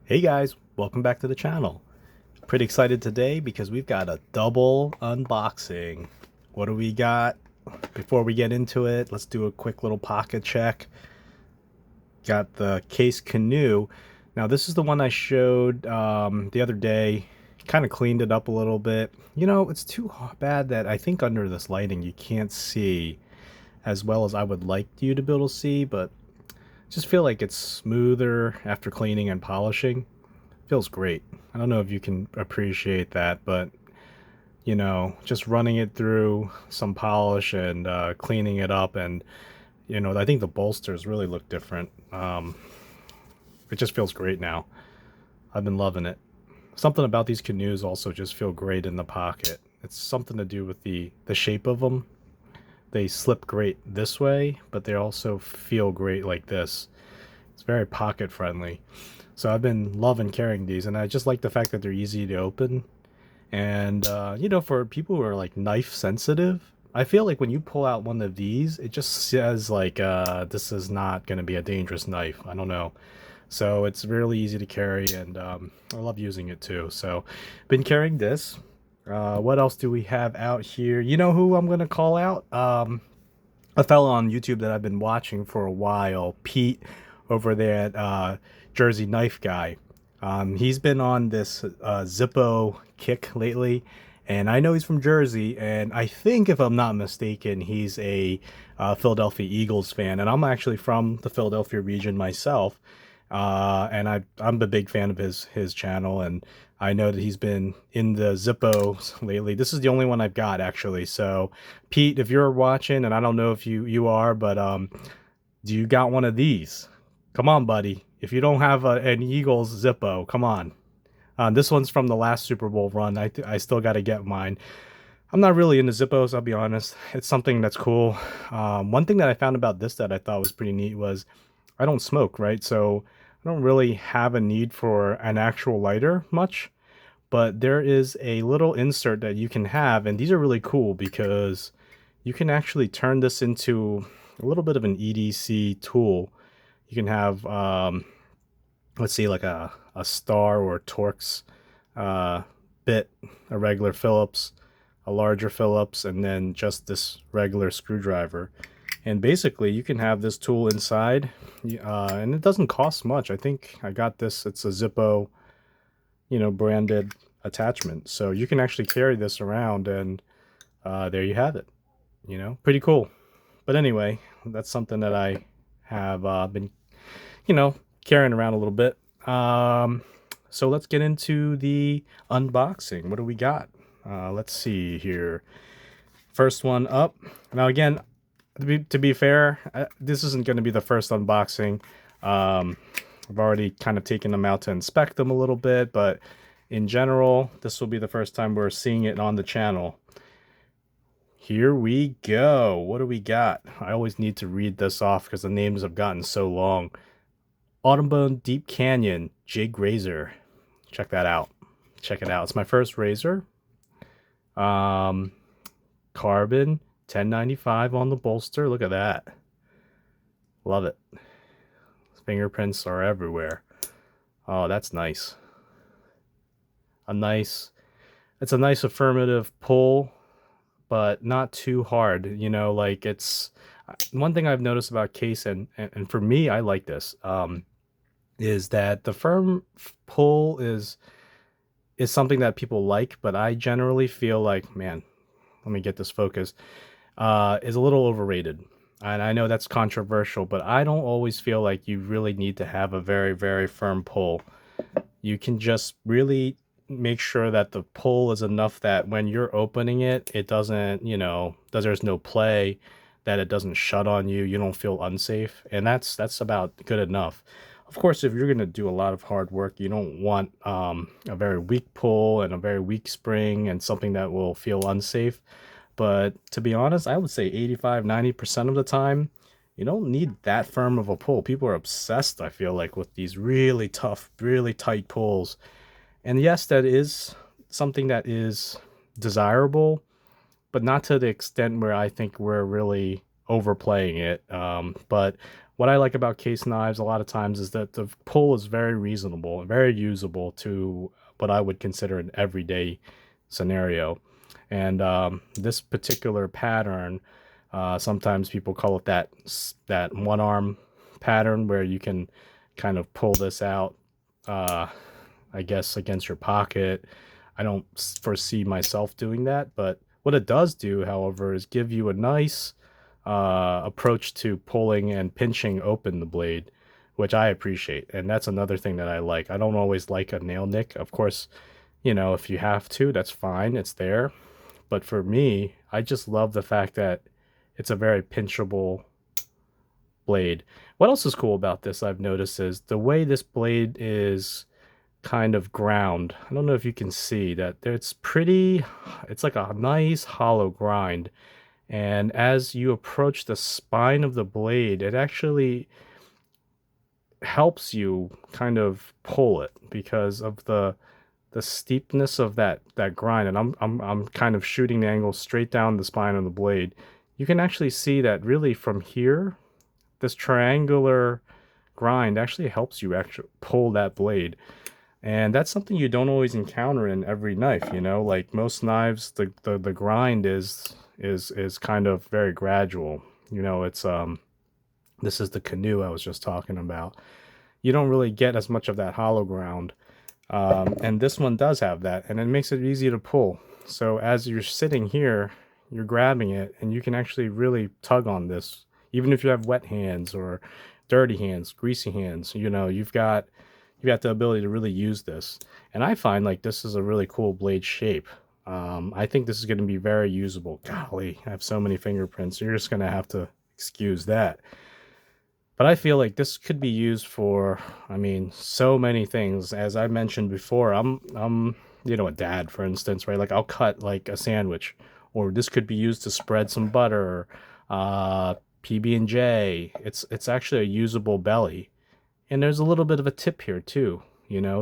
Hey guys, welcome back to the channel. Pretty excited today because we've got a double unboxing. What do we got? Before we get into it, let's do a quick little pocket check. Got the Case Canoe. Now this is the one I showed the other day. Kind of cleaned it up a little bit. You know, it's too bad that I think under this lighting you can't see as well as I would like you to be able to see, but just feel like it's smoother after cleaning and polishing. Feels great. I don't know if you can appreciate that, but you know, just running it through some polish and cleaning it up, and you know, I think the bolsters really look different. It just feels great now. I've been loving it. Something about these canoes also just feel great in the pocket. It's something to do with the shape of them. They slip great this way, but they also feel great like this. It's very pocket friendly. So I've been loving carrying these, and I just like the fact that they're easy to open. And you know, for people who are like knife sensitive, I feel like when you pull out one of these, it just says like this is not going to be a dangerous knife. I don't know. So it's really easy to carry, and I love using it too. So been carrying this. What else do we have out here? You know who I'm going to call out? A fellow on YouTube that I've been watching for a while, Pete, over there at Jersey Knife Guy. He's been on this Zippo kick lately, and I know he's from Jersey, and I think, if I'm not mistaken, he's a Philadelphia Eagles fan, and I'm actually from the Philadelphia region myself, and I'm a big fan of his channel, and I know that he's been in the Zippos lately. This is the only one I've got actually. So, Pete, if you're watching, and I don't know if you are, but do you got one of these? Come on, buddy. If you don't have an Eagles Zippo, come on. This one's from the last Super Bowl run. I still got to get mine. I'm not really into Zippos, I'll be honest. It's something that's cool. One thing that I found about this that I thought was pretty neat was I don't smoke, right? So I don't really have a need for an actual lighter much, but there is a little insert that you can have, and these are really cool because you can actually turn this into a little bit of an EDC tool. You can have, let's see, like a Star or Torx uh, bit, a regular Phillips, a larger Phillips, and then just this regular screwdriver. And basically, you can have this tool inside, and it doesn't cost much. I think I got this. It's a Zippo, you know, branded attachment. So you can actually carry this around, and there you have it. You know, pretty cool. But anyway, that's something that I have been, you know, carrying around a little bit. So let's get into the unboxing. What do we got? Let's see here. First one up. Now again, to be fair, this isn't going to be the first unboxing. I've already kind of taken them out to inspect them a little bit, but in general, this will be the first time we're seeing it on the channel. Here we go. What do we got? I always need to read this off because the names have gotten so long. Autumnbone Deep Canyon Jig Razor. Check that out. Check it out. It's my first razor. Um, Carbon 1095 on the bolster. Look at that. Love it. Fingerprints are everywhere. Oh, that's nice. It's a nice affirmative pull, but not too hard. You know, like it's one thing I've noticed about Case, and for me, I like this, is that the firm pull is something that people like, but I generally feel like, man, let me get this focused, is a little overrated. And I know that's controversial, but I don't always feel like you really need to have a very, very firm pull. You can just really make sure that the pull is enough that when you're opening it, it doesn't, you know, there's no play, that it doesn't shut on you, you don't feel unsafe, and that's about good enough. Of course, if you're going to do a lot of hard work, you don't want a very weak pull and a very weak spring and something that will feel unsafe. But to be honest, I would say 85-90% of the time, you don't need that firm of a pull. People are obsessed, I feel like, with these really tough, really tight pulls. And yes, that is something that is desirable, but not to the extent where I think we're really overplaying it. But what I like about case knives a lot of times is that the pull is very reasonable and very usable to what I would consider an everyday scenario. And this particular pattern, sometimes people call it that one arm pattern where you can kind of pull this out, uh, I guess, against your pocket. I don't foresee myself doing that, but what it does do, however, is give you a nice approach to pulling and pinching open the blade, which I appreciate. And that's another thing that I like. I don't always like a nail nick. Of course, if you have to, that's fine. It's there. But for me, I just love the fact that it's a very pinchable blade. What else is cool about this I've noticed is the way this blade is kind of ground. I don't know if you can see that it's like a nice hollow grind. And as you approach the spine of the blade, it actually helps you kind of pull it because of the steepness of that grind. And I'm kind of shooting the angle straight down the spine of the blade. You can actually see that really from here, this triangular grind actually helps you actually pull that blade. And that's something you don't always encounter in every knife, like most knives, the grind is kind of very gradual. It's this is the canoe I was just talking about. You don't really get as much of that hollow ground. And this one does have that, and it makes it easy to pull. So as you're sitting here, you're grabbing it, and you can actually really tug on this. Even if you have wet hands or dirty hands, greasy hands, you've got the ability to really use this. And I find like this is a really cool blade shape. I think this is going to be very usable. Golly, I have so many fingerprints. You're just going to have to excuse that. But I feel like this could be used for, I mean, so many things. As I mentioned before, I'm a dad, for instance, right? Like I'll cut like a sandwich, or this could be used to spread some butter, PB&J. It's actually a usable belly. And there's a little bit of a tip here too,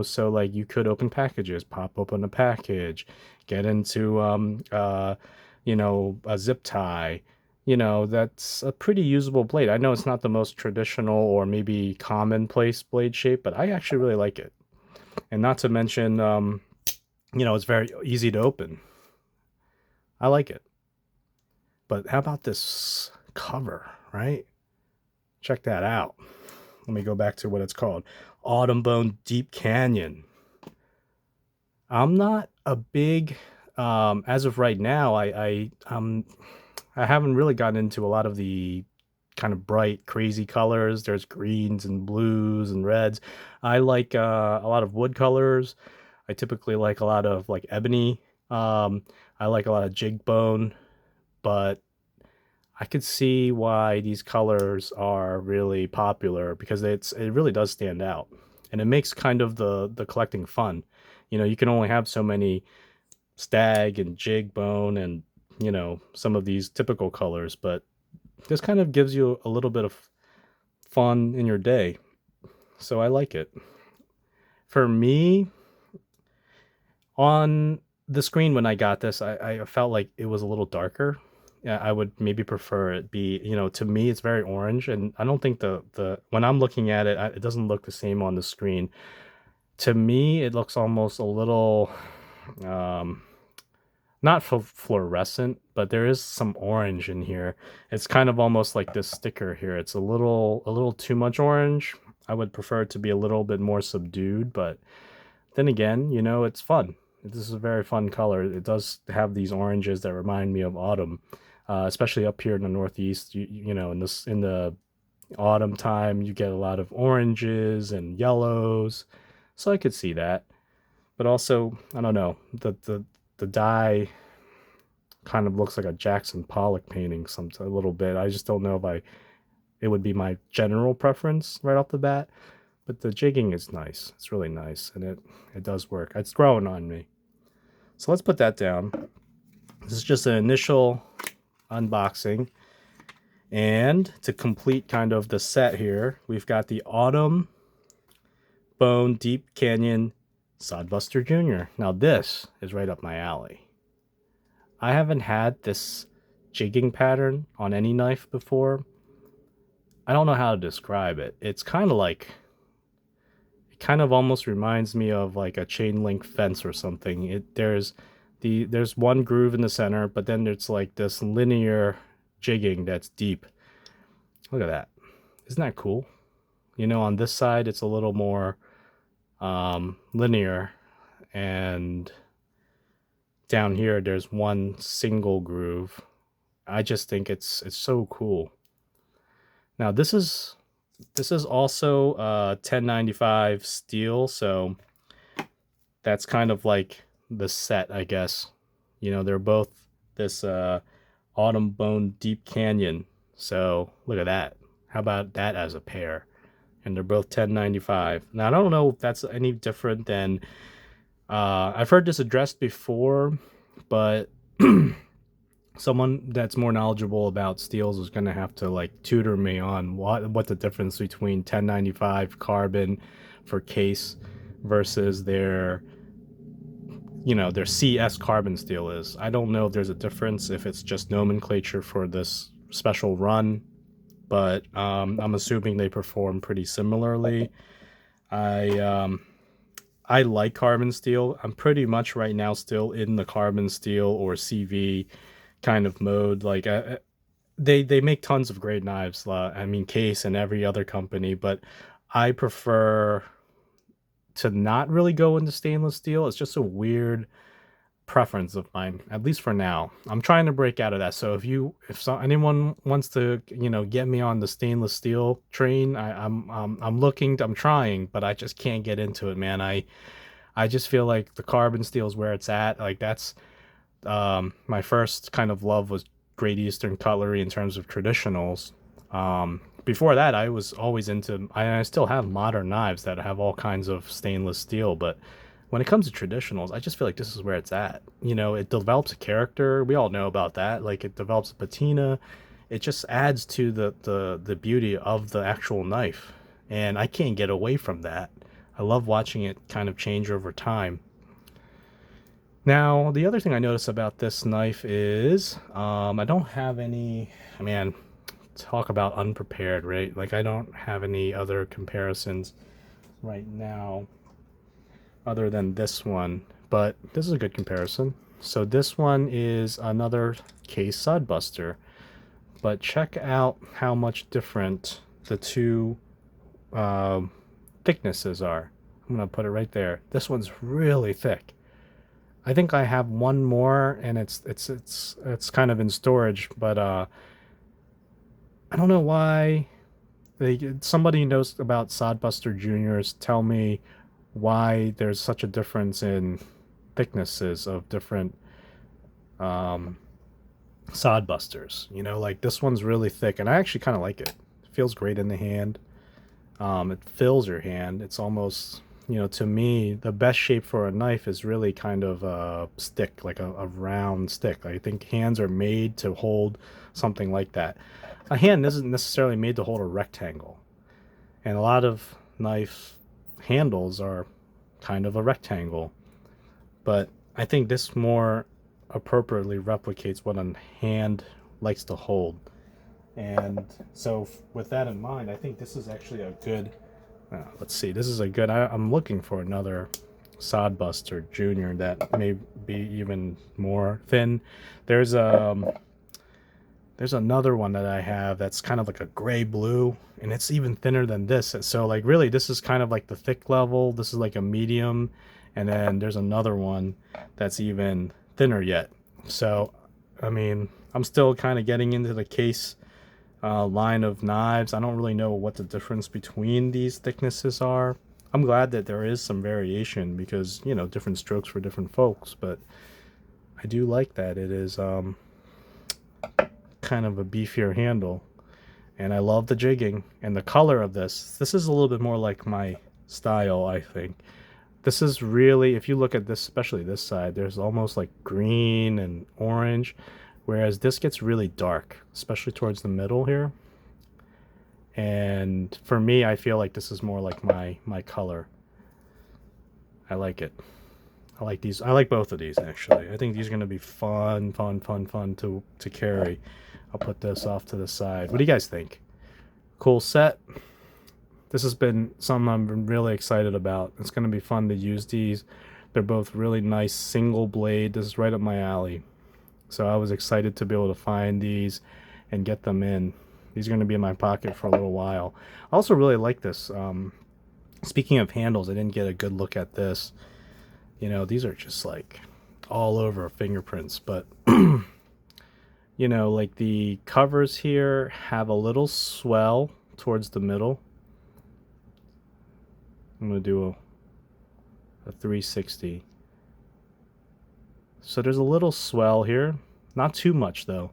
so like you could open packages, pop open a package, get into a zip tie. That's a pretty usable blade. I know it's not the most traditional or maybe commonplace blade shape, but I actually really like it. And not to mention, it's very easy to open. I like it. But how about this cover, right? Check that out. Let me go back to what it's called. Autumn Bone Deep Canyon. I'm not a big, as of right now, I haven't really gotten into a lot of the kind of bright, crazy colors. There's greens and blues and reds. I like a lot of wood colors. I typically like a lot of like ebony. I like a lot of jig bone, but I could see why these colors are really popular because it really does stand out, and it makes kind of the collecting fun. You can only have so many stag and jig bone and some of these typical colors, but this kind of gives you a little bit of fun in your day. So I like it. For me, on the screen when I got this, I felt like it was a little darker. Yeah, I would maybe prefer it be, to me it's very orange, and I don't think the when I'm looking at it, it doesn't look the same on the screen. To me, it looks almost a little um not fluorescent, but there is some orange in here. It's kind of almost like this sticker here. It's a little too much orange. I would prefer it to be a little bit more subdued, but then again, it's fun. This is a very fun color. It does have these oranges that remind me of autumn, especially up here in the Northeast. In the autumn time, you get a lot of oranges and yellows, so I could see that. But also, I don't know, the dye kind of looks like a Jackson Pollock painting, a little bit. I just don't know if it would be my general preference right off the bat. But the jigging is nice. It's really nice, and it does work. It's growing on me. So let's put that down. This is just an initial unboxing. And to complete kind of the set here, we've got the Autumn Bone Deep Canyon Sodbuster Jr. Now this is right up my alley. I haven't had this jigging pattern on any knife before. I don't know how to describe it. It's kind of like, it kind of almost reminds me of like a chain link fence or something. There's one groove in the center, but then there's like this linear jigging that's deep. Look at that. Isn't that cool? You know, on this side it's a little more linear, and down here there's one single groove. I just think it's so cool. Now this is also 1095 steel, so that's kind of like the set, I guess. You know, they're both this autumn bone deep canyon. So look at that. How about that as a pair? And they're both 1095. Now I don't know if that's any different than I've heard this addressed before, but someone that's more knowledgeable about steels is going to have to like tutor me on what the difference between 1095 carbon for case versus their CS carbon steel is. I don't know if there's a difference, if it's just nomenclature for this special run, but I'm assuming they perform pretty similarly. I I like carbon steel. I'm pretty much right now still in the carbon steel or CV kind of mode. Like they make tons of great knives. I mean, Case and every other company, but I prefer to not really go into stainless steel. It's just a weird preference of mine, at least for now. I'm trying to break out of that. So anyone wants to, get me on the stainless steel train, I'm looking, I'm trying, but I just can't get into it, man. I just feel like the carbon steel is where it's at. Like that's my first kind of love was Great Eastern cutlery in terms of traditionals. Before that, I was always into. I still have modern knives that have all kinds of stainless steel, but when it comes to traditionals, I just feel like this is where it's at. You know, it develops a character. We all know about that. Like it develops a patina. It just adds to the beauty of the actual knife, and I can't get away from that. I love watching it kind of change over time. Now, the other thing I notice about this knife is I don't have any. Man, talk about unprepared, right? Like I don't have any other comparisons right now other than this one, but this is a good comparison. So this one is another case sodbuster, but check out how much different the two uh, thicknesses are. I'm gonna put it right there. This one's really thick. I think I have one more, and it's kind of in storage, but I don't know why. Somebody who knows about Sodbuster Juniors tell me why there's such a difference in thicknesses of different um, Sodbusters. You know, like this one's really thick, and I actually kind of like it. It feels great in the hand. It fills your hand. It's almost, to me, the best shape for a knife is really kind of a stick, like a round stick. I think hands are made to hold something like that. A hand isn't necessarily made to hold a rectangle, and a lot of knife handles are kind of a rectangle, but I think this more appropriately replicates what a hand likes to hold. And so, with that in mind, I think this is actually a good. Let's see, this is a good. I'm looking for another Sodbuster Junior that may be even more thin. There's there's another one that I have that's kind of like a gray blue, and it's even thinner than this. So like really, this is kind of like the thick level. This is like a medium, and then there's another one that's even thinner yet. So, I mean, I'm still kind of getting into the case line of knives. I don't really know what the difference between these thicknesses are. I'm glad that there is some variation because, different strokes for different folks, but I do like that it is kind of a beefier handle. And I love the jigging and the color of this. This is a little bit more like my style, I think. This is really, if you look at this, especially this side, there's almost like green and orange, whereas this gets really dark, especially towards the middle here. And for me, I feel like this is more like my color. I like it. I like these. I like both of these actually. I think these are going to be fun to carry. I'll put this off to the side. What do you guys think? Cool set. This has been something I've been really excited about. It's going to be fun to use these. They're both really nice single blade. This is right up my alley. So I was excited to be able to find these and get them in. These are going to be in my pocket for a little while. I also really like this. Speaking of handles, I didn't get a good look at this. You know, these are just like all over fingerprints, but you know, like the covers here have a little swell towards the middle. I'm going to do a 360. So there's a little swell here. Not too much though,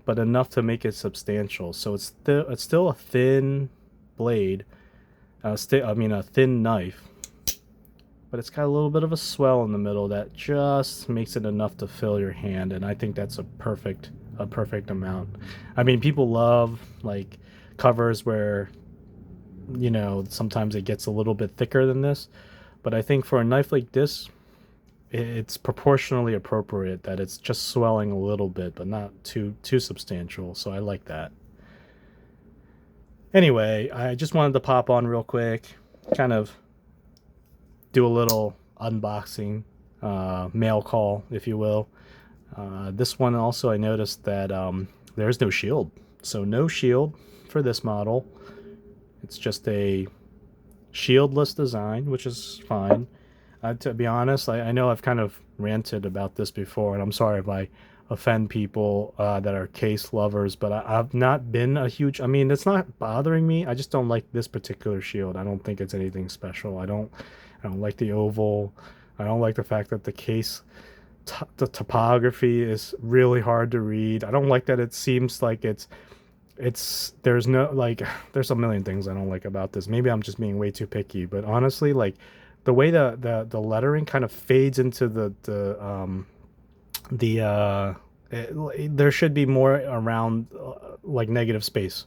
but enough to make it substantial. So it's still a thin blade. A thin knife. But it's got a little bit of a swell in the middle that just makes it enough to fill your hand, and I think that's a perfect amount. I mean, people love like covers where, you know, sometimes it gets a little bit thicker than this, but I think for a knife like this, it's proportionally appropriate that it's just swelling a little bit, but not too substantial. So I like that. Anyway, I just wanted to pop on real quick, kind of do a little unboxing, mail call, if you will. This one also, I noticed that there's no shield. So no shield for this model. It's just a shieldless design, which is fine. To be honest, I know I've kind of ranted about this before, and I'm sorry if I offend people that are case lovers, but I've not been a huge... I mean, it's not bothering me. I just don't like this particular shield. I don't think it's anything special. I don't like the oval. I don't like the fact that the case, the topography is really hard to read. I don't like that it seems like there's no, like, there's a million things I don't like about this. Maybe I'm just being way too picky, but honestly, like, the way the lettering kind of fades into there should be more around like negative space.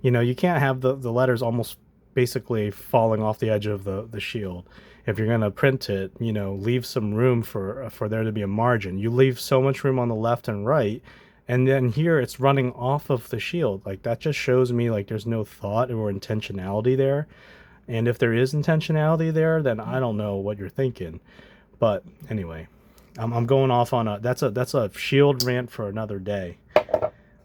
You know, you can't have the letters almost basically falling off the edge of the shield. If you're gonna print it, you know, leave some room for there to be a margin. You leave so much room on the left and right, and then here it's running off of the shield. Like, that just shows me like there's no thought or intentionality there. And if there is intentionality there, then I don't know what you're thinking. But anyway, I'm going off on that's a shield rant for another day.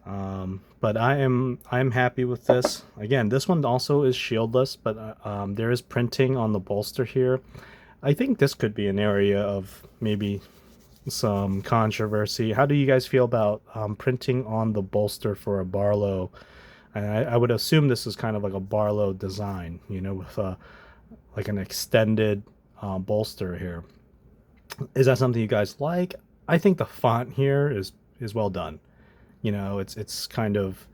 But I'm happy with this. Again, this one also is shieldless, but there is printing on the bolster here. I think this could be an area of maybe some controversy. How do you guys feel about printing on the bolster for a Barlow? And I would assume this is kind of like a Barlow design, you know, with like an extended bolster here. Is that something you guys like? I think the font here is well done. You know, it's kind of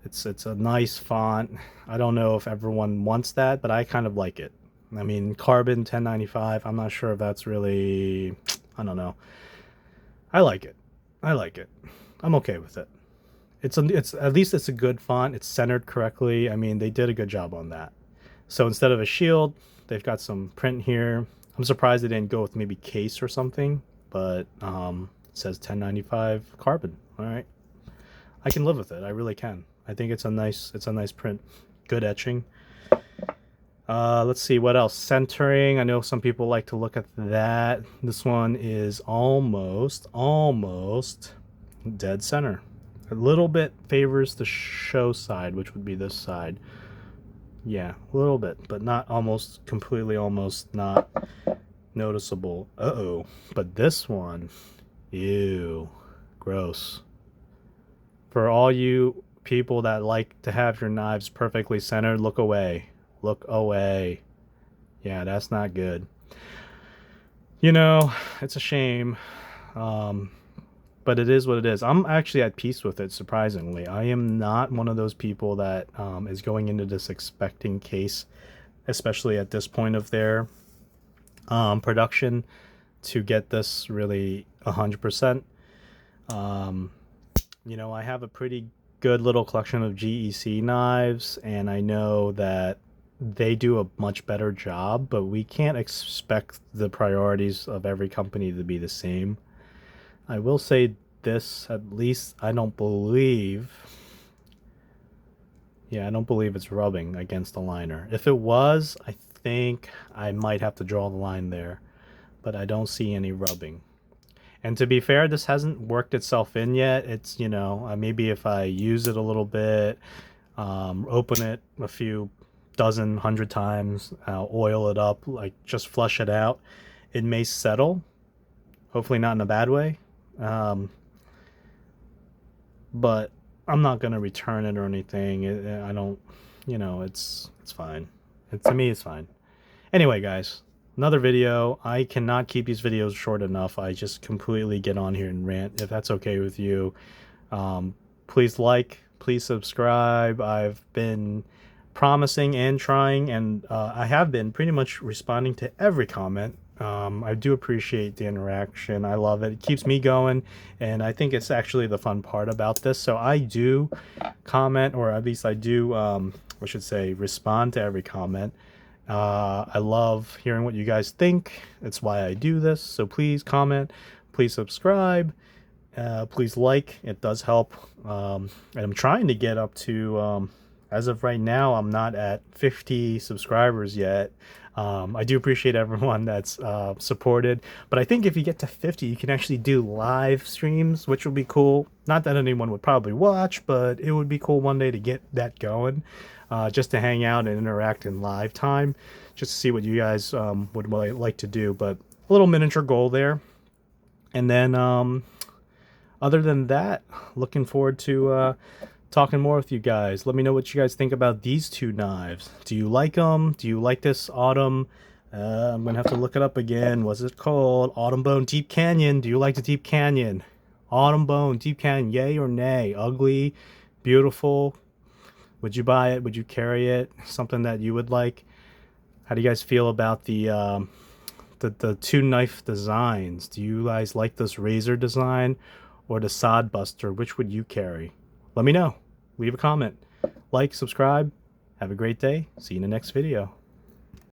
it's a nice font. I don't know if everyone wants that, but I kind of like it. I mean, Carbon 1095. I'm not sure if that's really, I don't know. I like it. I like it. I'm okay with it. It's at least it's a good font. It's centered correctly. I mean, they did a good job on that. So instead of a shield, they've got some print here. I'm surprised they didn't go with maybe case or something, but it says 1095 carbon. All right, I can live with it. I really can. I think it's a nice print. Good etching. Let's see what else. Centering. I know some people like to look at that. This one is almost dead center. A little bit favors the show side, which would be this side. Yeah, a little bit, but not almost completely, almost not noticeable. Uh-oh. But this one, ew, gross. For all you people that like to have your knives perfectly centered, look away. Look away. Yeah, that's not good. You know, it's a shame. But it is what it is. I'm actually at peace with it, surprisingly. I am not one of those people that is going into this expecting case, especially at this point of their production, to get this really 100%. You know, I have a pretty good little collection of GEC knives, and I know that they do a much better job, but we can't expect the priorities of every company to be the same. I will say this, at least I don't believe, Yeah, I don't believe it's rubbing against the liner. If it was, I think I might have to draw the line there, but I don't see any rubbing. And to be fair, this hasn't worked itself in yet. It's, you know, maybe if I use it a little bit, open it a few dozen, 100 times, oil it up, like just flush it out, it may settle. Hopefully not in a bad way. Um, but I'm not gonna return it or anything. I don't, you know, it's fine. To me, it's fine. Anyway, guys, another video. I cannot keep these videos short enough. I just completely get on here and rant. If that's okay with you, please like, please subscribe. I've been promising and trying, and I have been pretty much responding to every comment. I do appreciate the interaction. I love it. It keeps me going, and I think it's actually the fun part about this. So I do comment, or at least I do, I should say, respond to every comment. I love hearing what you guys think. It's why I do this. So please comment, please subscribe, please like. It does help. And I'm trying to get up to, as of right now, I'm not at 50 subscribers yet. I do appreciate everyone that's supported, but I think if you get to 50, you can actually do live streams, which would be cool. Not that anyone would probably watch, but it would be cool one day to get that going, just to hang out and interact in live time, just to see what you guys would like to do. But a little miniature goal there. And then other than that, looking forward to talking more with you guys. Let me know what you guys think about these two knives. Do you like them? Do you like this Autumn? I'm gonna have to look it up again. What's it called? Autumn Bone Deep Canyon. Do you like the Deep Canyon? Autumn Bone Deep Canyon. Yay or nay? Ugly, beautiful. Would you buy it? Would you carry it? Something that you would like? How do you guys feel about the two knife designs? Do you guys like this razor design or the sod buster? Which would you carry? Let me know. Leave a comment. Like, subscribe. Have a great day. See you in the next video.